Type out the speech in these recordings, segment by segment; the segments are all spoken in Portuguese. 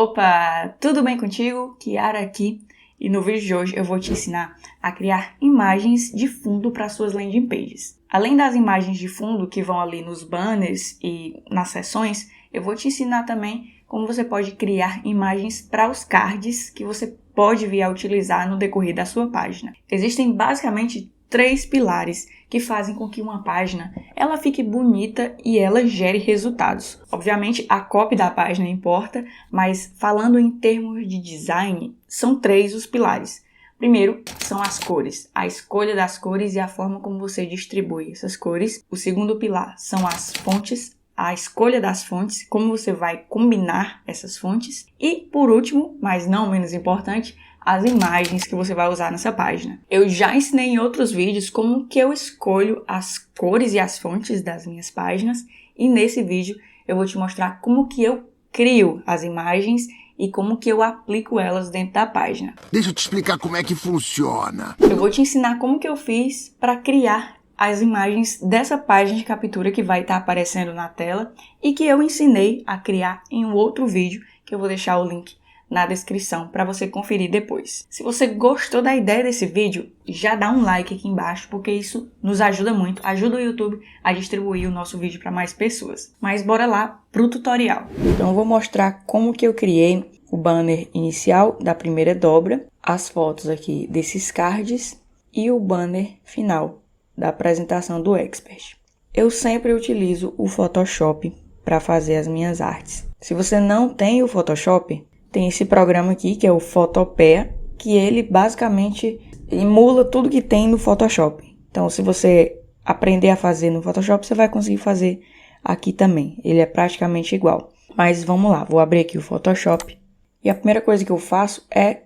Opa, tudo bem contigo? Kiara aqui, e no vídeo de hoje eu vou te ensinar a criar imagens de fundo para suas landing pages. Além das imagens de fundo que vão ali nos banners e nas seções, eu vou te ensinar também como você pode criar imagens para os cards que você pode vir a utilizar no decorrer da sua página. Existem basicamente 3 pilares que fazem com que uma página ela fique bonita e ela gere resultados. Obviamente a copy da página importa, mas falando em termos de design, são 3 os pilares. Primeiro são as cores, a escolha das cores e a forma como você distribui essas cores. O segundo pilar são as fontes, a escolha das fontes, como você vai combinar essas fontes. E por último, mas não menos importante, as imagens que você vai usar nessa página. Eu já ensinei em outros vídeos como que eu escolho as cores e as fontes das minhas páginas, e nesse vídeo eu vou te mostrar como que eu crio as imagens e como que eu aplico elas dentro da página. Deixa eu te explicar como é que funciona. Eu vou te ensinar como que eu fiz para criar as imagens dessa página de captura que vai estar aparecendo na tela e que eu ensinei a criar em um outro vídeo, que eu vou deixar o link na descrição para você conferir depois. Se você gostou da ideia desse vídeo, já dá um like aqui embaixo, porque isso nos ajuda muito, ajuda o YouTube a distribuir o nosso vídeo para mais pessoas. Mas bora lá pro tutorial. Então eu vou mostrar como que eu criei o banner inicial da primeira dobra, as fotos aqui desses cards e o banner final da apresentação do Expert. Eu sempre utilizo o Photoshop para fazer as minhas artes. Se você não tem o Photoshop, tem esse programa aqui, que é o Photopea, que ele basicamente emula tudo que tem no Photoshop. Então, se você aprender a fazer no Photoshop, você vai conseguir fazer aqui também. Ele é praticamente igual. Mas vamos lá, vou abrir aqui o Photoshop. E a primeira coisa que eu faço é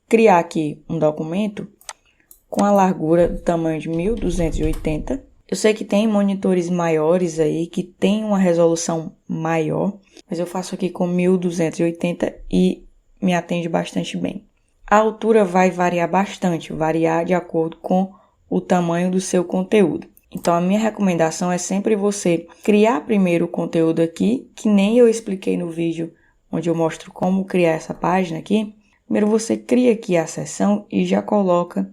criar aqui um documento com a largura do tamanho de 1280. Eu sei que tem monitores maiores aí, que tem uma resolução maior, mas eu faço aqui com 1280 e me atende bastante bem. A altura vai variar bastante, variar de acordo com o tamanho do seu conteúdo. Então a minha recomendação é sempre você criar primeiro o conteúdo aqui, que nem eu expliquei no vídeo onde eu mostro como criar essa página aqui. Primeiro você cria aqui a seção e já coloca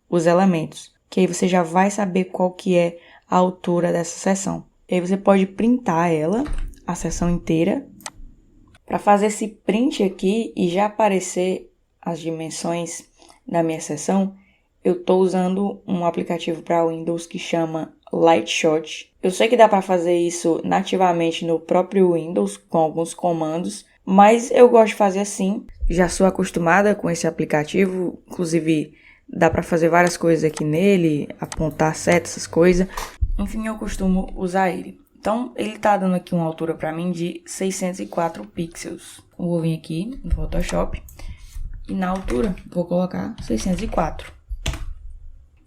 os elementos, que aí você já vai saber qual que é a altura dessa seção. E aí você pode printar ela, a seção inteira. Para fazer esse print aqui e já aparecer as dimensões da minha seção, eu estou usando um aplicativo para Windows que chama Lightshot. Eu sei que dá para fazer isso nativamente no próprio Windows com alguns comandos, mas eu gosto de fazer assim. Já sou acostumada com esse aplicativo, inclusive dá para fazer várias coisas aqui nele, apontar setas, essas coisas. Enfim, eu costumo usar ele. Então, ele está dando aqui uma altura para mim de 604 pixels. Eu vou vir aqui no Photoshop e na altura vou colocar 604.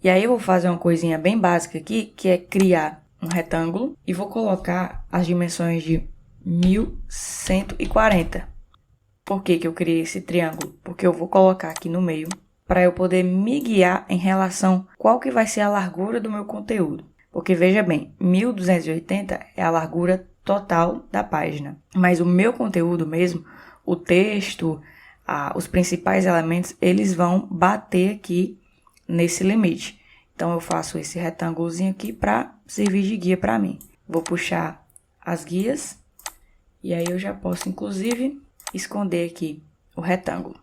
E aí eu vou fazer uma coisinha bem básica aqui, que é criar um retângulo e vou colocar as dimensões de 1140. Por que que eu criei esse triângulo? Porque eu vou colocar aqui no meio para eu poder me guiar em relação a qual que vai ser a largura do meu conteúdo. Porque veja bem, 1280 é a largura total da página. Mas o meu conteúdo mesmo, o texto, os principais elementos, eles vão bater aqui nesse limite. Então eu faço esse retângulozinho aqui para servir de guia para mim. Vou puxar as guias e aí eu já posso inclusive esconder aqui o retângulo.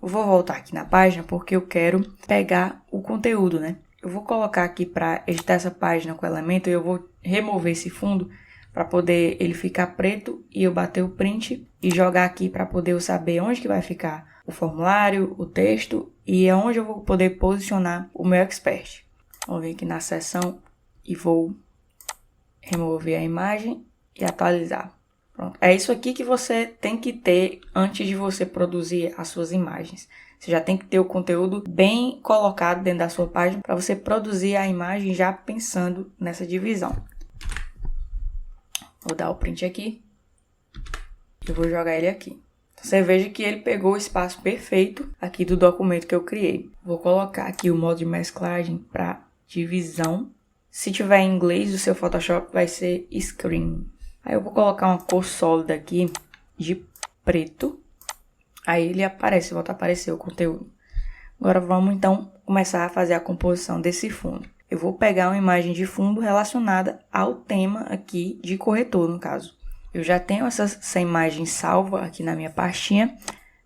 Eu vou voltar aqui na página porque eu quero pegar o conteúdo, né? Eu vou colocar aqui para editar essa página com elemento e eu vou remover esse fundo para poder ele ficar preto e eu bater o print e jogar aqui para poder eu saber onde que vai ficar o formulário, o texto e é onde eu vou poder posicionar o meu expert. Vou vir aqui na seção e vou remover a imagem e atualizar. Pronto. É isso aqui que você tem que ter antes de você produzir as suas imagens. Você já tem que ter o conteúdo bem colocado dentro da sua página para você produzir a imagem já pensando nessa divisão. Vou dar o print aqui. Eu vou jogar ele aqui. Você veja que ele pegou o espaço perfeito aqui do documento que eu criei. Vou colocar aqui o modo de mesclagem para divisão. Se tiver em inglês, o seu Photoshop vai ser screen. Aí eu vou colocar uma cor sólida aqui de preto. Aí ele aparece, volta a aparecer o conteúdo. Agora vamos então começar a fazer a composição desse fundo. Eu vou pegar uma imagem de fundo relacionada ao tema aqui de corretor, no caso. Eu já tenho essa imagem salva aqui na minha pastinha,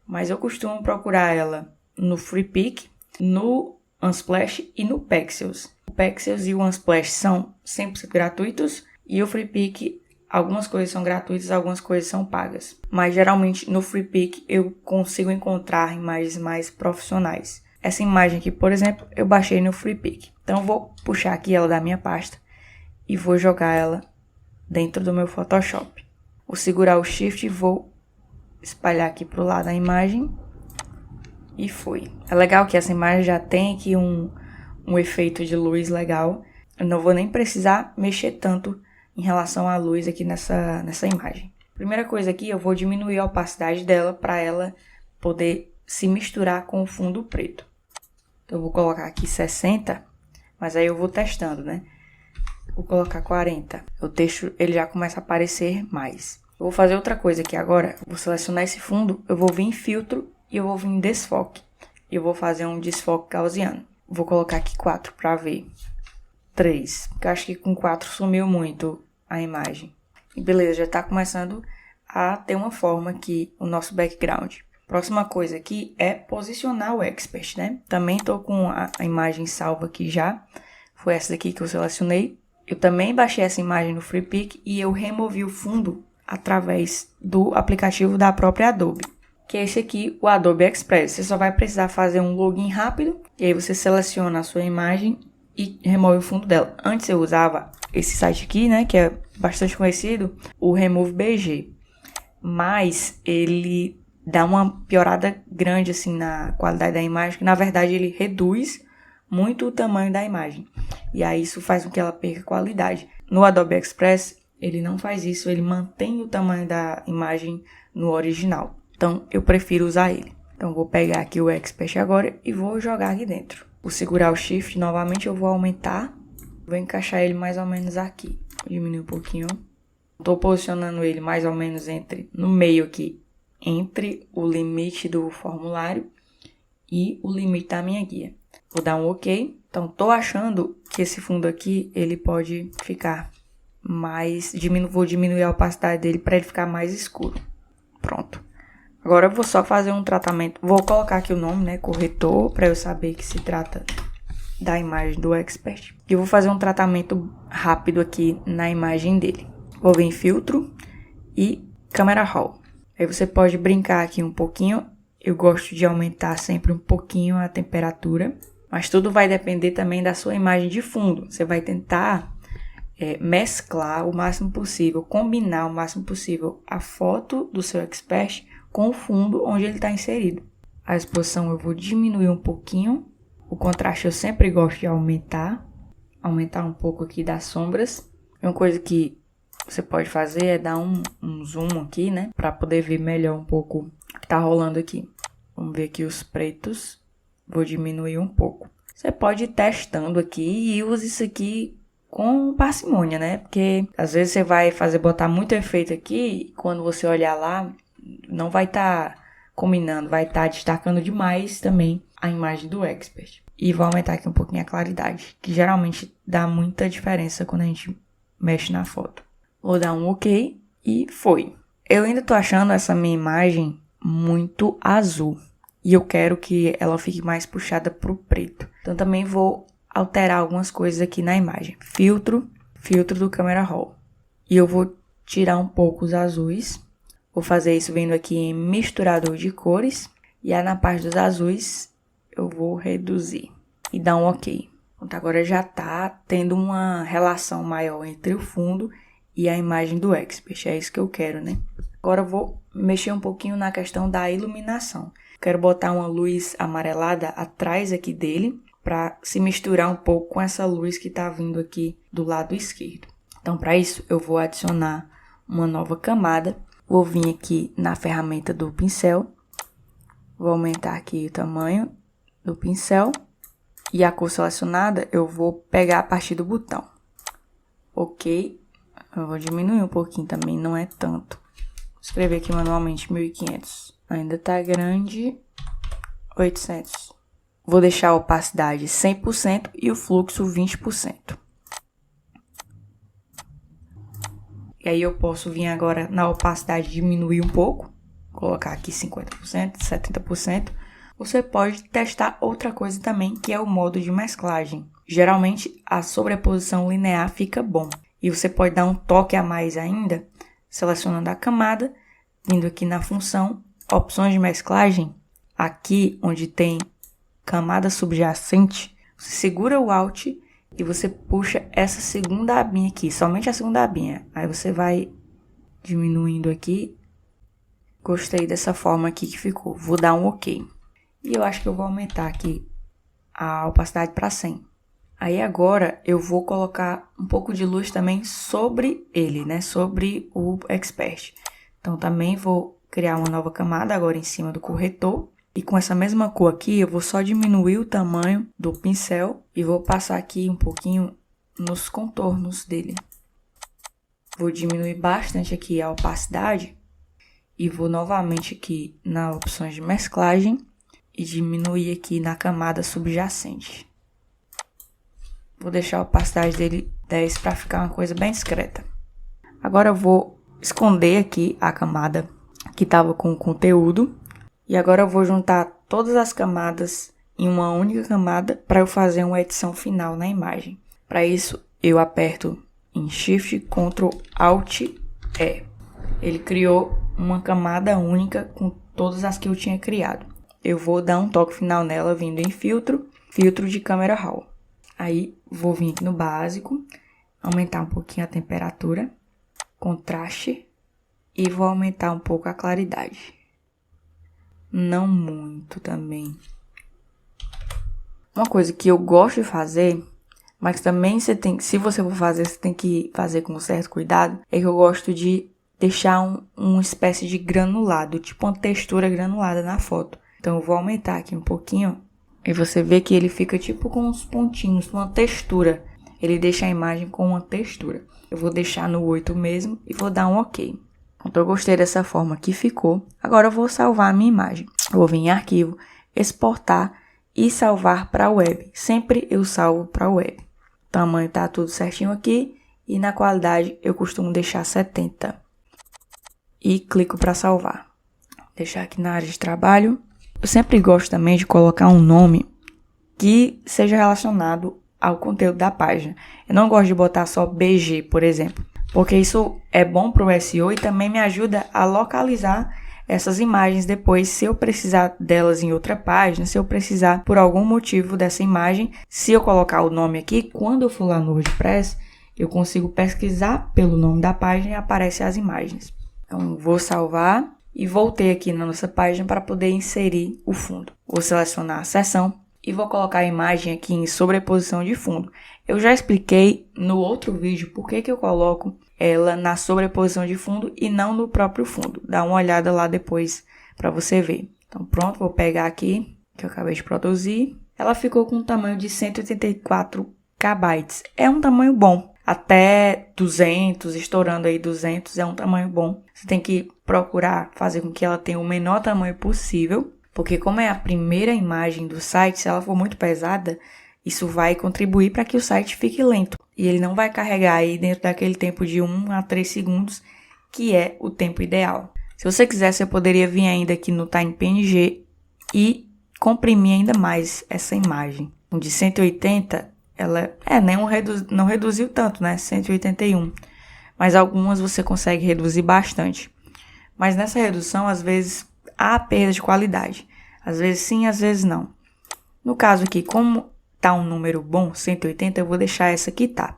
mas eu costumo procurar ela no Freepik, no Unsplash e no Pexels. O Pexels e o Unsplash são 100% gratuitos e o Freepik, algumas coisas são gratuitas, algumas coisas são pagas. Mas geralmente no Freepik eu consigo encontrar imagens mais profissionais. Essa imagem aqui, por exemplo, eu baixei no Freepik. Então eu vou puxar aqui ela da minha pasta e vou jogar ela dentro do meu Photoshop. Vou segurar o Shift e vou espalhar aqui pro lado da imagem. E foi. É legal que essa imagem já tem aqui um efeito de luz legal. Eu não vou nem precisar mexer tanto em relação à luz aqui nessa imagem. Primeira coisa aqui, eu vou diminuir a opacidade dela para ela poder se misturar com o fundo preto. Então eu vou colocar aqui 60, mas aí eu vou testando, né? Vou colocar 40. O texto ele já começa a aparecer mais. Eu vou fazer outra coisa aqui agora. Vou selecionar esse fundo, eu vou vir em filtro e eu vou vir em desfoque. E eu vou fazer um desfoque gaussiano. Vou colocar aqui 4 para ver. 3, porque eu acho que com 4 sumiu muito a imagem. E beleza, já está começando a ter uma forma aqui o nosso background. Próxima coisa aqui é posicionar o Expert, né? Também estou com a imagem salva aqui já. Foi essa daqui que eu selecionei. Eu também baixei essa imagem no Freepik e eu removi o fundo através do aplicativo da própria Adobe, que é esse aqui, o Adobe Express. Você só vai precisar fazer um login rápido e aí você seleciona a sua imagem e remove o fundo dela. Antes eu usava esse site aqui, né, que é bastante conhecido, o Remove BG, mas ele dá uma piorada grande assim na qualidade da imagem, que na verdade ele reduz muito o tamanho da imagem. E aí isso faz com que ela perca qualidade. No Adobe Express, ele não faz isso, ele mantém o tamanho da imagem no original. Então eu prefiro usar ele. Então vou pegar aqui o Expert agora e vou jogar aqui dentro. Vou segurar o Shift novamente, eu vou aumentar. Vou encaixar ele mais ou menos aqui. Vou diminuir um pouquinho. Estou posicionando ele mais ou menos no meio aqui, entre o limite do formulário e o limite da minha guia. Vou dar um OK. Então, estou achando que esse fundo aqui, ele pode ficar mais... Vou diminuir a opacidade dele para ele ficar mais escuro. Pronto. Agora eu vou só fazer um tratamento. Vou colocar aqui o nome, né? Corretor, para eu saber que se trata da imagem do Expert. E eu vou fazer um tratamento rápido aqui na imagem dele. Vou vir em filtro e Camera Raw. Aí você pode brincar aqui um pouquinho. Eu gosto de aumentar sempre um pouquinho a temperatura. Mas tudo vai depender também da sua imagem de fundo. Você vai tentar mesclar o máximo possível, combinar o máximo possível a foto do seu Expert com o fundo onde ele está inserido. A exposição eu vou diminuir um pouquinho. O contraste eu sempre gosto de aumentar um pouco aqui das sombras. Uma coisa que você pode fazer é dar um zoom aqui, né? Para poder ver melhor um pouco o que tá rolando aqui. Vamos ver aqui os pretos. Vou diminuir um pouco. Você pode ir testando aqui e use isso aqui com parcimônia, né? Porque às vezes você vai botar muito efeito aqui e quando você olhar lá, não vai estar combinando, vai estar destacando demais também a imagem do Expert. E vou aumentar aqui um pouquinho a claridade, que geralmente dá muita diferença quando a gente mexe na foto. Vou dar um OK e foi. Eu ainda tô achando essa minha imagem muito azul. E eu quero que ela fique mais puxada pro preto. Então também vou alterar algumas coisas aqui na imagem. Filtro do Camera Raw. E eu vou tirar um pouco os azuis. Vou fazer isso vindo aqui em misturador de cores. E aí na parte dos azuis eu vou reduzir. E dar um OK. Então agora já tá tendo uma relação maior entre o fundo e a imagem do Expert. É isso que eu quero, né? Agora eu vou mexer um pouquinho na questão da iluminação. Quero botar uma luz amarelada atrás aqui dele para se misturar um pouco com essa luz que está vindo aqui do lado esquerdo. Então, para isso, eu vou adicionar uma nova camada. Vou vir aqui na ferramenta do pincel. Vou aumentar aqui o tamanho do pincel. E a cor selecionada eu vou pegar a partir do botão. OK. Eu vou diminuir um pouquinho também, não é tanto. escrever aqui manualmente 1500. Ainda tá grande. 800. Vou deixar a opacidade 100% e o fluxo 20%. E aí eu posso vir agora na opacidade diminuir um pouco. Colocar aqui 50%, 70%. Você pode testar outra coisa também, que é o modo de mesclagem. Geralmente a sobreposição linear fica bom. E você pode dar um toque a mais ainda, selecionando a camada, vindo aqui na função opções de mesclagem. Aqui onde tem camada subjacente, você segura o Alt e você puxa essa segunda abinha aqui, somente a segunda abinha. Aí você vai diminuindo aqui. Gostei dessa forma aqui que ficou. Vou dar um OK. E eu acho que eu vou aumentar aqui a opacidade para 100. Aí agora eu vou colocar um pouco de luz também sobre ele, né? Sobre o Expert. Então também vou criar uma nova camada agora em cima do corretor. E com essa mesma cor aqui, eu vou só diminuir o tamanho do pincel e vou passar aqui um pouquinho nos contornos dele. Vou diminuir bastante aqui a opacidade e vou novamente aqui nas opções de mesclagem e diminuir aqui na camada subjacente. Vou deixar a opacidade dele 10 para ficar uma coisa bem discreta. Agora eu vou esconder aqui a camada que estava com o conteúdo. E agora eu vou juntar todas as camadas em uma única camada para eu fazer uma edição final na imagem. Para isso, eu aperto em Shift, Ctrl, Alt, E. Ele criou uma camada única com todas as que eu tinha criado. Eu vou dar um toque final nela vindo em Filtro, Filtro de Camera Raw. Aí, vou vir aqui no básico, aumentar um pouquinho a temperatura, contraste e vou aumentar um pouco a claridade. Não muito também. Uma coisa que eu gosto de fazer, mas também se você for fazer, você tem que fazer com certo cuidado, é que eu gosto de deixar uma espécie de granulado, tipo uma textura granulada na foto. Então eu vou aumentar aqui um pouquinho e você vê que ele fica tipo com uns pontinhos, uma textura. Ele deixa a imagem com uma textura. Eu vou deixar no 8 mesmo e vou dar um OK. Então, eu gostei dessa forma que ficou. Agora eu vou salvar a minha imagem. Eu vou vir em arquivo, exportar e salvar para a web. Sempre eu salvo para a web. O tamanho tá tudo certinho aqui e na qualidade eu costumo deixar 70. E clico para salvar. Deixar aqui na área de trabalho. Eu sempre gosto também de colocar um nome que seja relacionado ao conteúdo da página. Eu não gosto de botar só BG, por exemplo. Porque isso é bom para o SEO e também me ajuda a localizar essas imagens depois, se eu precisar delas em outra página, se eu precisar por algum motivo dessa imagem, se eu colocar o nome aqui, quando eu for lá no WordPress, eu consigo pesquisar pelo nome da página e aparecem as imagens. Então, vou salvar e voltei aqui na nossa página para poder inserir o fundo. Vou selecionar a seção e vou colocar a imagem aqui em sobreposição de fundo. Eu já expliquei no outro vídeo por que eu coloco ela na sobreposição de fundo e não no próprio fundo. Dá uma olhada lá depois para você ver. Então pronto, vou pegar aqui, que eu acabei de produzir. Ela ficou com um tamanho de 184 KB. É um tamanho bom. Até 200, estourando aí 200, é um tamanho bom. Você tem que procurar fazer com que ela tenha o menor tamanho possível. Porque como é a primeira imagem do site, se ela for muito pesada, isso vai contribuir para que o site fique lento. E ele não vai carregar aí dentro daquele tempo de 1 a 3 segundos, que é o tempo ideal. Se você quiser, você poderia vir ainda aqui no Time PNG e comprimir ainda mais essa imagem. De 180, ela não reduziu tanto, né? 181. Mas algumas você consegue reduzir bastante. Mas nessa redução, às vezes, há perda de qualidade. Às vezes sim, às vezes não. No caso aqui, como tá um número bom, 180, eu vou deixar essa que tá.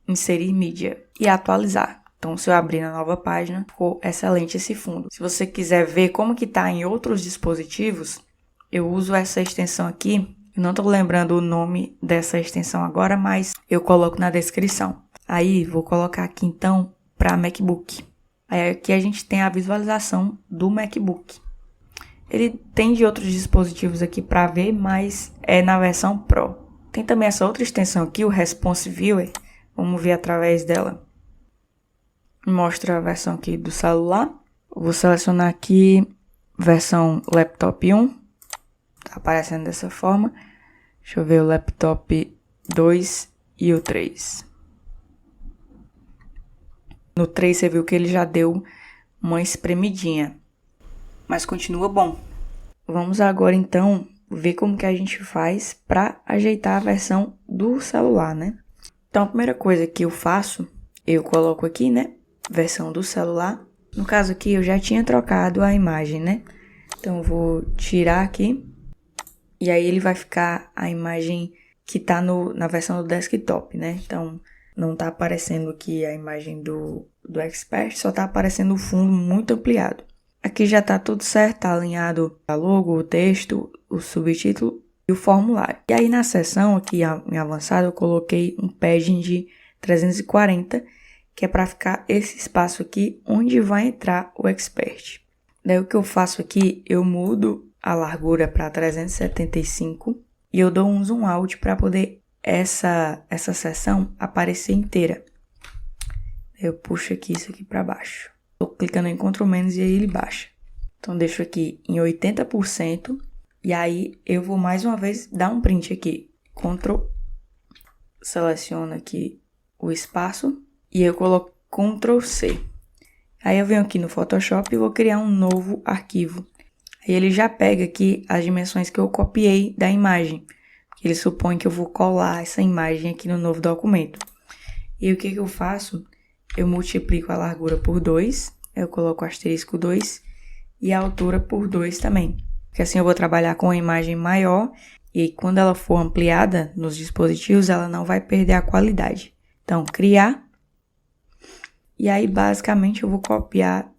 Inserir mídia e atualizar. Então, se eu abrir na nova página, ficou excelente esse fundo. Se você quiser ver como que tá em outros dispositivos, eu uso essa extensão aqui. Eu não estou lembrando o nome dessa extensão agora, mas eu coloco na descrição. Aí, vou colocar aqui então para MacBook. Aí aqui a gente tem a visualização do MacBook. Ele tem de outros dispositivos aqui para ver, mas é na versão Pro. Tem também essa outra extensão aqui, o Response Viewer. Vamos ver através dela. Mostra a versão aqui do celular. Vou selecionar aqui versão laptop 1. Tá aparecendo dessa forma. Deixa eu ver o laptop 2 e o 3. No 3 você viu que ele já deu uma espremidinha. Mas continua bom. Vamos agora então ver como que a gente faz para ajeitar a versão do celular, né? Então a primeira coisa que eu faço, eu coloco aqui, né? Versão do celular. No caso aqui eu já tinha trocado a imagem, né? Então eu vou tirar aqui. E aí ele vai ficar a imagem que tá na versão do desktop, né? Então não tá aparecendo aqui a imagem do Expert, só tá aparecendo o fundo muito ampliado. Aqui já tá tudo certo, tá alinhado a logo, o texto, o subtítulo e o formulário. E aí na seção aqui em avançado eu coloquei um padding de 340, que é para ficar esse espaço aqui onde vai entrar o Expert. Daí o que eu faço aqui, eu mudo a largura para 375 e eu dou um zoom out para poder essa seção aparecer inteira. Eu puxo aqui isso aqui para baixo. Tô clicando em Ctrl- e aí ele baixa. Então deixo aqui em 80% e aí eu vou mais uma vez dar um print aqui. Ctrl, seleciono aqui o espaço e eu coloco Ctrl C. Aí eu venho aqui no Photoshop e vou criar um novo arquivo. Aí ele já pega aqui as dimensões que eu copiei da imagem. Ele supõe que eu vou colar essa imagem aqui no novo documento. E o que eu faço? Eu multiplico a largura por 2, eu coloco o asterisco 2 e a altura por 2 também. Porque assim eu vou trabalhar com uma imagem maior e quando ela for ampliada nos dispositivos, ela não vai perder a qualidade. Então, criar. E aí, basicamente, eu vou copiar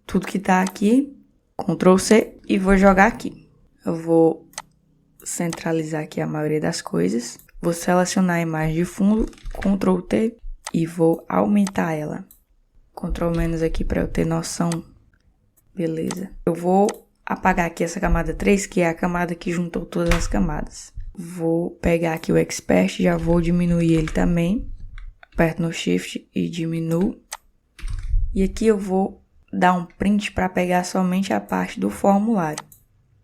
tudo que está aqui. Ctrl C e vou jogar aqui. Eu vou centralizar aqui a maioria das coisas. Vou selecionar a imagem de fundo, Ctrl T e vou aumentar ela. Ctrl- aqui para eu ter noção. Beleza. Eu vou apagar aqui essa camada 3, que é a camada que juntou todas as camadas. Vou pegar aqui o Expert, já vou diminuir ele também. Aperto no Shift e diminuo. E aqui eu vou dar um print para pegar somente a parte do formulário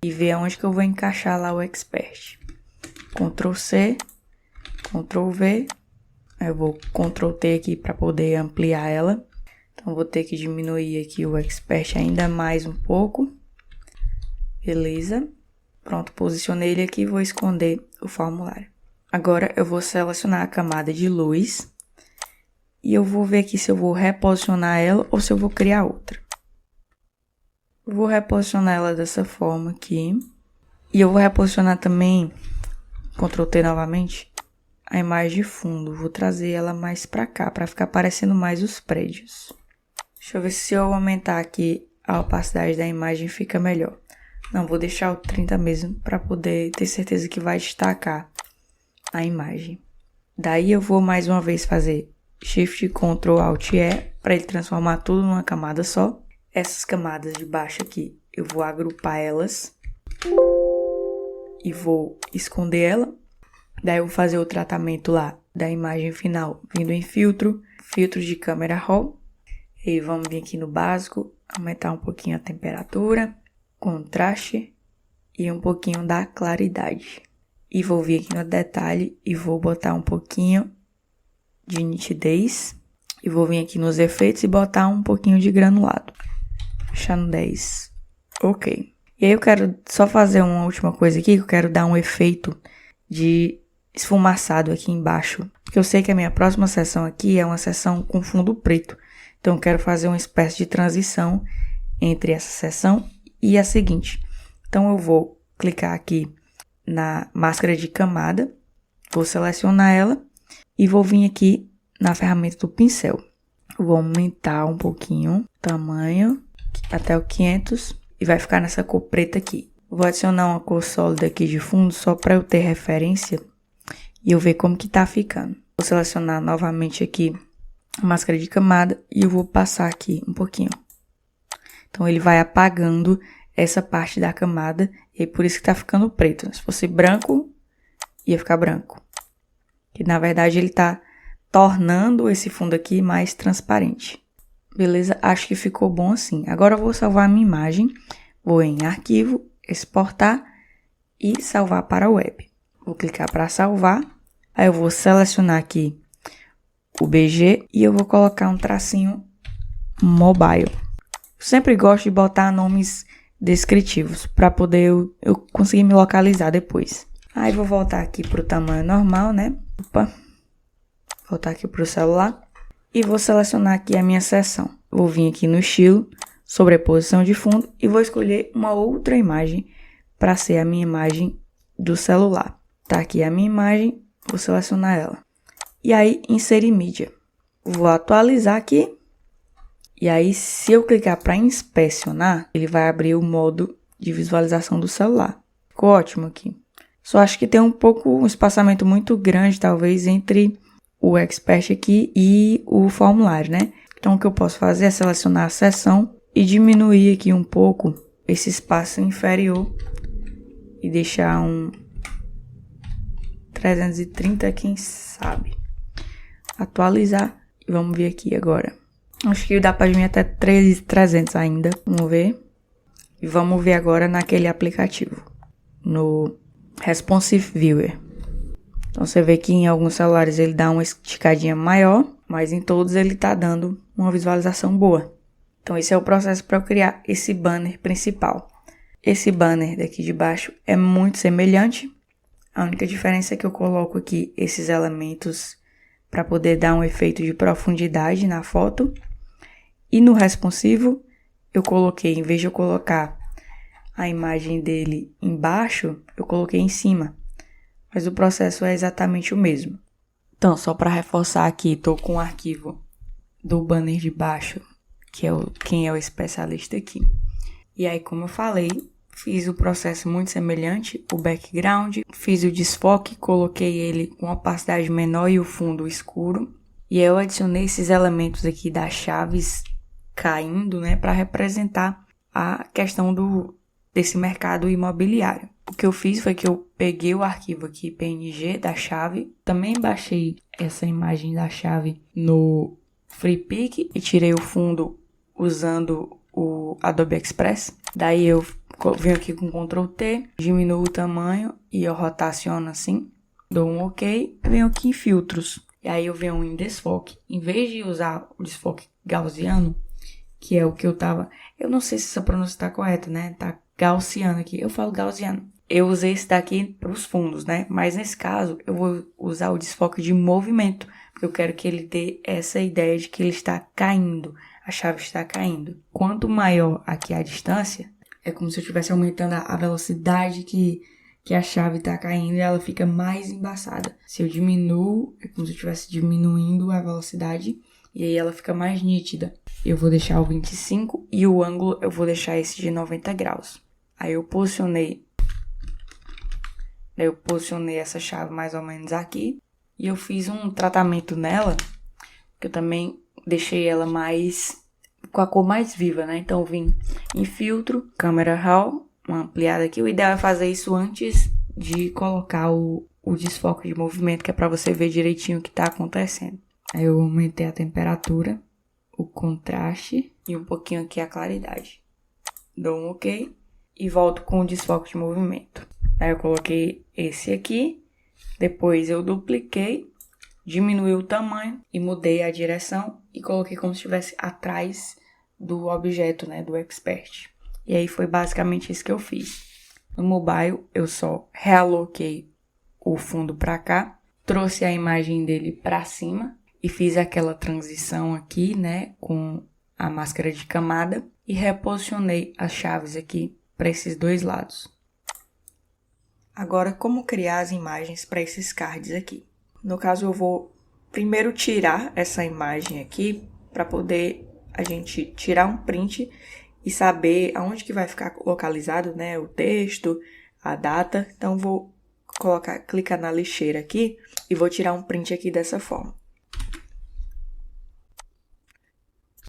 e ver aonde que eu vou encaixar lá o Expert. Ctrl C, Ctrl V, eu vou Ctrl T aqui para poder ampliar ela. Então vou ter que diminuir aqui o Expert ainda mais um pouco. Beleza. Pronto, posicionei ele aqui e vou esconder o formulário. Agora eu vou selecionar a camada de luz. E eu vou ver aqui se eu vou reposicionar ela ou se eu vou criar outra. Vou reposicionar ela dessa forma aqui. E eu vou reposicionar também, Ctrl T novamente, a imagem de fundo. Vou trazer ela mais pra cá, pra ficar aparecendo mais os prédios. Deixa eu ver se eu aumentar aqui a opacidade da imagem fica melhor. Não, vou deixar o 30 mesmo, pra poder ter certeza que vai destacar a imagem. Daí eu vou mais uma vez fazer Shift, Ctrl, Alt, E, para ele transformar tudo numa camada só. Essas camadas de baixo aqui, eu vou agrupar elas e vou esconder ela. Daí eu vou fazer o tratamento lá da imagem final, vindo em filtro, filtro de câmera RAW. E vamos vir aqui no básico, aumentar um pouquinho a temperatura, contraste e um pouquinho da claridade. E vou vir aqui no detalhe e vou botar um pouquinho de nitidez. E vou vir aqui nos efeitos e botar um pouquinho de granulado. Fechar no 10. Ok. E aí eu quero só fazer uma última coisa aqui, que eu quero dar um efeito de esfumaçado aqui embaixo. Porque eu sei que a minha próxima sessão aqui é uma sessão com fundo preto. Então eu quero fazer uma espécie de transição entre essa sessão e a seguinte. Então eu vou clicar aqui na máscara de camada, vou selecionar ela e vou vir aqui na ferramenta do pincel. Vou aumentar um pouquinho o tamanho até o 500 e vai ficar nessa cor preta aqui. Vou adicionar uma cor sólida aqui de fundo só para eu ter referência e eu ver como que tá ficando. Vou selecionar novamente aqui a máscara de camada e eu vou passar aqui um pouquinho. Então ele vai apagando essa parte da camada e é por isso que tá ficando preto. Se fosse branco, ia ficar branco. Que na verdade ele tá tornando esse fundo aqui mais transparente. Beleza? Acho que ficou bom assim. Agora eu vou salvar a minha imagem. Vou em arquivo, exportar e salvar para a web. Vou clicar para salvar. Aí eu vou selecionar aqui o BG e eu vou colocar um tracinho mobile. Sempre gosto de botar nomes descritivos para poder eu conseguir me localizar depois. Aí vou voltar aqui para o tamanho normal, né? Voltar aqui para o celular e vou selecionar aqui a minha seção. Vou vir aqui no estilo, sobreposição de fundo e vou escolher uma outra imagem para ser a minha imagem do celular. Tá aqui a minha imagem, vou selecionar ela. E aí, inserir mídia. Vou atualizar aqui. E aí, se eu clicar para inspecionar, ele vai abrir o modo de visualização do celular. Ficou ótimo aqui. Só acho que tem um espaçamento muito grande, talvez, entre o Expert aqui e o formulário, né? Então, o que eu posso fazer é selecionar a seção e diminuir aqui um pouco esse espaço inferior e deixar um 330, quem sabe. Atualizar e vamos ver aqui agora. Acho que dá para vir até 300 ainda. Vamos ver. E vamos ver agora naquele aplicativo, no Responsive Viewer. Então você vê que em alguns celulares ele dá uma esticadinha maior, mas em todos ele tá dando uma visualização boa. Então esse é o processo para eu criar esse banner principal. Esse banner daqui de baixo é muito semelhante. A única diferença é que eu coloco aqui esses elementos para poder dar um efeito de profundidade na foto. E no responsivo, eu coloquei, em vez de eu colocar a imagem dele embaixo, eu coloquei em cima. Mas o processo é exatamente o mesmo. Então, só para reforçar aqui, estou com o arquivo do banner de baixo, que é quem é o especialista aqui. E aí, como eu falei, fiz o processo muito semelhante, o background, fiz o desfoque, coloquei ele com opacidade menor e o fundo escuro. E aí eu adicionei esses elementos aqui das chaves caindo, né, para representar a questão desse mercado imobiliário. O que eu fiz foi que eu peguei o arquivo aqui, PNG, da chave, também baixei essa imagem da chave no FreePic e tirei o fundo usando o Adobe Express. Daí eu venho aqui com Ctrl T, diminuo o tamanho e eu rotaciono assim, dou um OK, venho aqui em filtros. E aí eu venho em desfoque. Em vez de usar o desfoque gaussiano, que é o que eu não sei se essa pronúncia tá correta, né? Tá gaussiano aqui. Eu falo gaussiano. Eu usei esse daqui para os fundos, né? Mas nesse caso, eu vou usar o desfoque de movimento, porque eu quero que ele dê essa ideia de que ele está caindo. A chave está caindo. Quanto maior aqui a distância, é como se eu estivesse aumentando a velocidade que a chave está caindo e ela fica mais embaçada. Se eu diminuo, é como se eu estivesse diminuindo a velocidade e aí ela fica mais nítida. Eu vou deixar o 25 e o ângulo eu vou deixar esse de 90 graus. Aí eu posicionei essa chave mais ou menos aqui e eu fiz um tratamento nela, que eu também deixei ela mais com a cor mais viva, né? Então eu vim em filtro, câmera RAW, uma ampliada aqui. O ideal é fazer isso antes de colocar o desfoque de movimento, que é para você ver direitinho o que está acontecendo. Aí eu aumentei a temperatura, o contraste e um pouquinho aqui a claridade. Dou um OK e volto com o desfoque de movimento. Aí eu coloquei esse aqui, depois eu dupliquei, diminui o tamanho e mudei a direção e coloquei como se estivesse atrás do objeto, né, do Expert. E aí foi basicamente isso que eu fiz. No mobile eu só realoquei o fundo para cá, trouxe a imagem dele para cima e fiz aquela transição aqui, né, com a máscara de camada e reposicionei as chaves aqui para esses dois lados. Agora, como criar as imagens para esses cards aqui? No caso, eu vou primeiro tirar essa imagem aqui para poder a gente tirar um print e saber aonde que vai ficar localizado, né, o texto, a data. Então, vou clicar na lixeira aqui e vou tirar um print aqui dessa forma.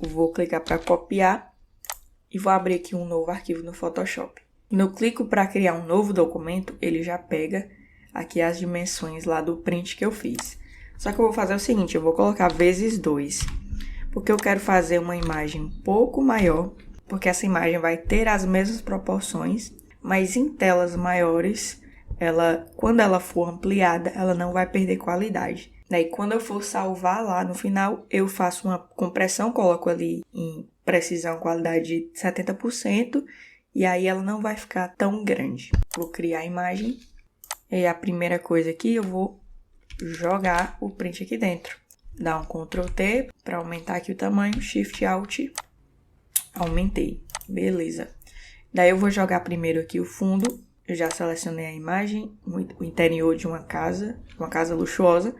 Vou clicar para copiar e vou abrir aqui um novo arquivo no Photoshop. Quando eu clico para criar um novo documento, ele já pega aqui as dimensões lá do print que eu fiz. Só que eu vou fazer o seguinte, eu vou colocar vezes 2, porque eu quero fazer uma imagem um pouco maior, porque essa imagem vai ter as mesmas proporções, mas em telas maiores, quando ela for ampliada, ela não vai perder qualidade. Daí, quando eu for salvar lá no final, eu faço uma compressão, coloco ali em precisão, qualidade de 70%, e aí ela não vai ficar tão grande. Vou criar a imagem, e a primeira coisa aqui, eu vou jogar o print aqui dentro. Dá um Ctrl T para aumentar aqui o tamanho, Shift Alt, aumentei. Beleza. Daí eu vou jogar primeiro aqui o fundo, eu já selecionei a imagem, o interior de uma casa luxuosa.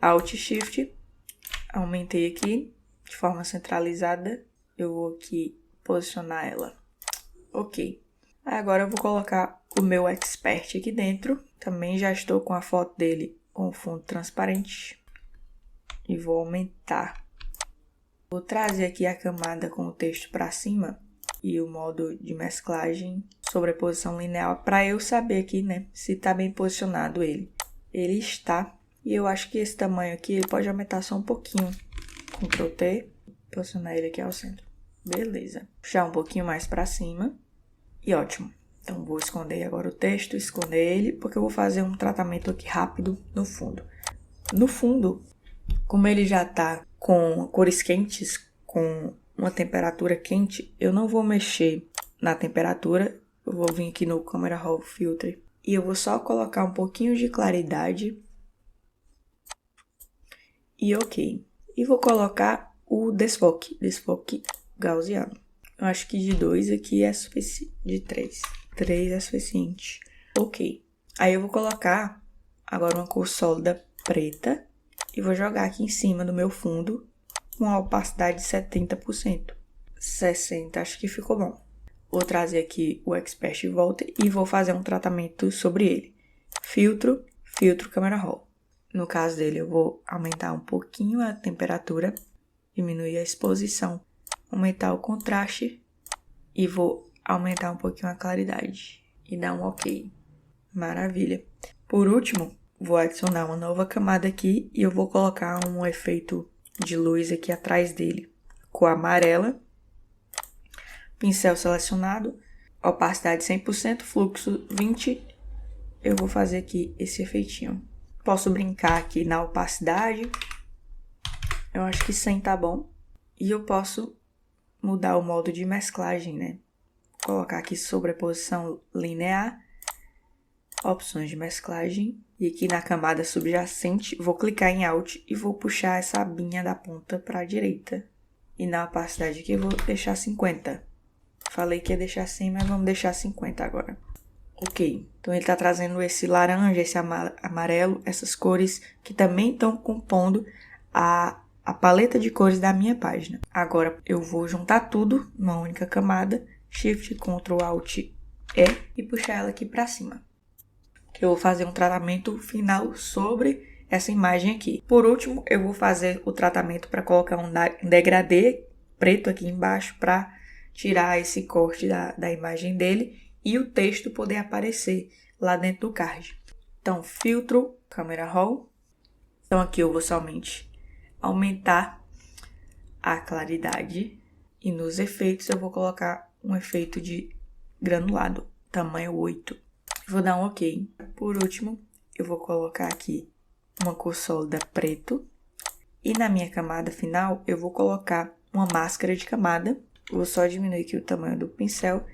Alt Shift, aumentei aqui de forma centralizada, eu vou aqui posicionar ela. Ok. Agora eu vou colocar o meu expert aqui dentro, também já estou com a foto dele com o fundo transparente e vou aumentar. Vou trazer aqui a camada com o texto para cima e o modo de mesclagem, sobreposição linear, para eu saber aqui, né, se está bem posicionado ele. Ele está. E eu acho que esse tamanho aqui ele pode aumentar só um pouquinho. Ctrl T, posicionar ele aqui ao centro. Beleza. Puxar um pouquinho mais para cima. E ótimo. Então vou esconder agora o texto, esconder ele, porque eu vou fazer um tratamento aqui rápido no fundo. No fundo, como ele já tá com cores quentes, com uma temperatura quente, eu não vou mexer na temperatura. Eu vou vir aqui no Camera Raw Filter e eu vou só colocar um pouquinho de claridade. E ok. E vou colocar o desfoque gaussiano. Eu acho que de 2 aqui é suficiente. De 3. 3 é suficiente. Ok. Aí eu vou colocar agora uma cor sólida preta. E vou jogar aqui em cima do meu fundo com a opacidade de 70%. 60%, acho que ficou bom. Vou trazer aqui o Expert de volta e vou fazer um tratamento sobre ele. Filtro Camera Raw. No caso dele, eu vou aumentar um pouquinho a temperatura, diminuir a exposição, aumentar o contraste e vou aumentar um pouquinho a claridade e dar um ok. Maravilha. Por último, vou adicionar uma nova camada aqui e eu vou colocar um efeito de luz aqui atrás dele. Cor amarela, pincel selecionado, opacidade 100%, fluxo 20%. Eu vou fazer aqui esse efeitinho. Posso brincar aqui na opacidade. Eu acho que 100 tá bom. E eu posso mudar o modo de mesclagem, né? Vou colocar aqui sobreposição linear. Opções de mesclagem. E aqui na camada subjacente, vou clicar em Alt e vou puxar essa abinha da ponta para a direita. E na opacidade aqui eu vou deixar 50. Falei que ia deixar 100, mas vamos deixar 50 agora. Ok, então ele está trazendo esse laranja, esse amarelo, essas cores que também estão compondo a paleta de cores da minha página. Agora eu vou juntar tudo numa única camada, Shift, Ctrl, Alt, E e puxar ela aqui para cima. Eu vou fazer um tratamento final sobre essa imagem aqui. Por último, eu vou fazer o tratamento para colocar um degradê preto aqui embaixo para tirar esse corte da imagem dele e o texto poder aparecer lá dentro do card. Então, filtro, Camera Raw. Então, aqui eu vou somente aumentar a claridade e nos efeitos eu vou colocar um efeito de granulado, tamanho 8. Vou dar um ok. Por último, eu vou colocar aqui uma cor sólida preto. E na minha camada final, eu vou colocar uma máscara de camada. Vou só diminuir aqui o tamanho do pincel.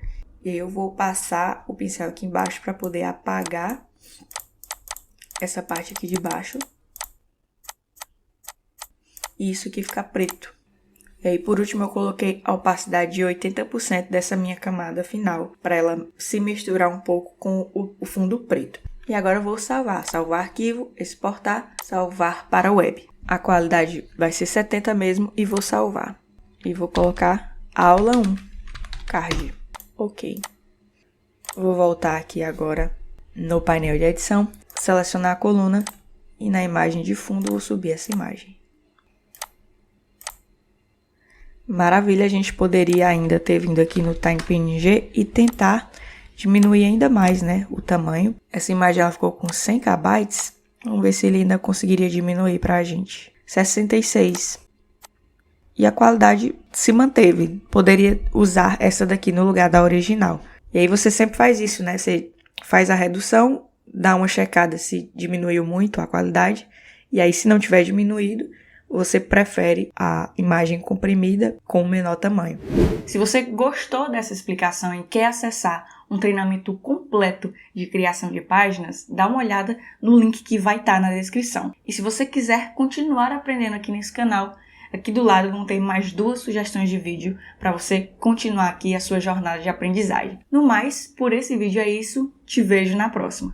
E aí eu vou passar o pincel aqui embaixo para poder apagar essa parte aqui de baixo. E isso aqui fica preto. E aí, por último, eu coloquei a opacidade de 80% dessa minha camada final, para ela se misturar um pouco com o fundo preto. E agora eu vou salvar. Salvar arquivo, exportar, salvar para a web. A qualidade vai ser 70 mesmo e vou salvar. E vou colocar aula 1, card. Ok. Vou voltar aqui agora no painel de edição, selecionar a coluna e na imagem de fundo vou subir essa imagem. Maravilha, a gente poderia ainda ter vindo aqui no Time PNG e tentar diminuir ainda mais, né, o tamanho. Essa imagem ela ficou com 100 KB, vamos ver se ele ainda conseguiria diminuir pra gente. 66. e a qualidade se manteve. Poderia usar essa daqui no lugar da original. E aí você sempre faz isso, né? Você faz a redução, dá uma checada se diminuiu muito a qualidade, e aí se não tiver diminuído, você prefere a imagem comprimida com menor tamanho. Se você gostou dessa explicação e quer acessar um treinamento completo de criação de páginas, dá uma olhada no link que vai estar na descrição. E se você quiser continuar aprendendo aqui nesse canal, aqui do lado vão ter mais 2 sugestões de vídeo para você continuar aqui a sua jornada de aprendizagem. No mais, por esse vídeo é isso, te vejo na próxima.